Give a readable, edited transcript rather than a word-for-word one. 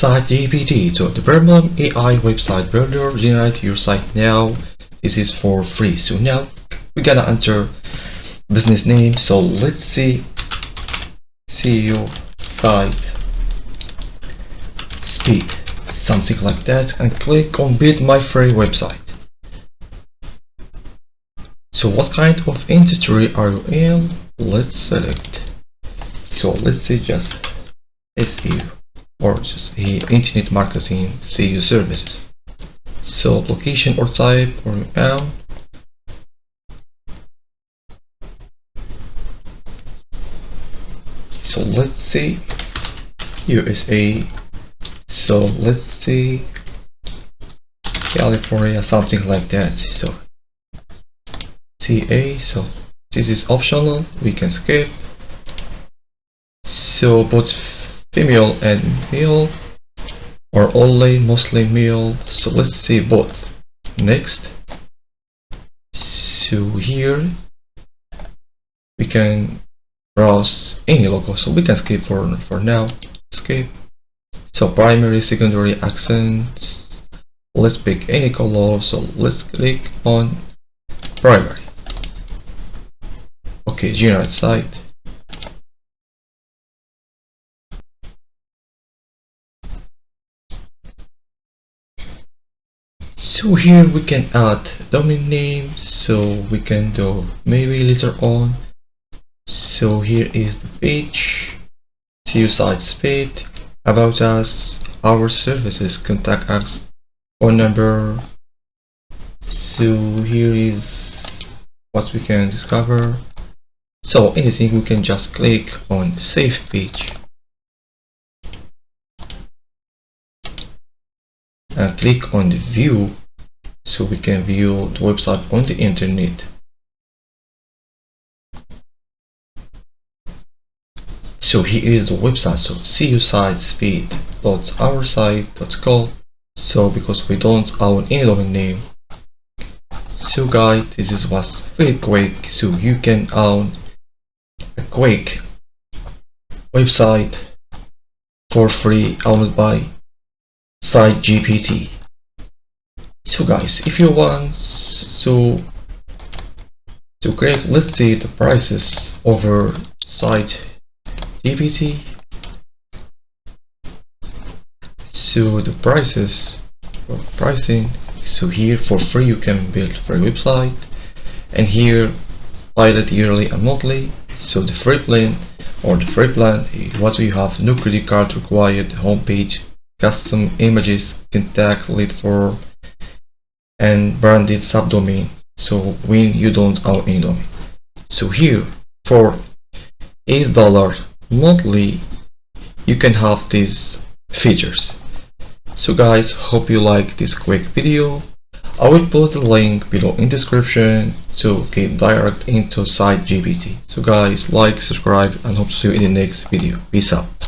Site GPT, so the premium AI website builder. Generate your site now. This is for free. So now we're gonna enter business name. So let's see SEO site speed, something like that, and click on build my free website. So what kind of industry are you in? Let's select. So let's say just SEO or just internet marketing SEO services. So location or type or so let's say USA. So let's say California, something like that. So CA. So this is optional, we can skip. So both female and male, or only mostly male. So let's see both. Next. So here we can browse any logo, so we can skip for now. Skip. So primary, secondary, accents. Let's pick any color. So let's click on primary. Okay, generate site. So here we can add domain name, so we can do maybe later on. So here is the page, SEO site speed, about us, our services, contact us, phone number. So here is what we can discover. So anything, we can just click on save page and click on the view, so we can view the website on the internet. So here is the website, so SEO site speed.oursite.com. So because we don't own any domain name, so guys, this is was very quick. So you can own a quick website for free owned by Site GPT. So guys, if you want to create, let's see the prices over Site GPT. So the prices for pricing, so here for free you can build free website, and here pilot yearly and monthly. So the free plan what we have: no credit card required, homepage, custom images, contact, lead form, and branded subdomain, so when you don't own any domain. So here for $8 monthly you can have these features. So guys, hope you like this quick video. I will put the link below in description to get direct into Site GPT. So guys, like, subscribe, and hope to see you in the next video. Peace out.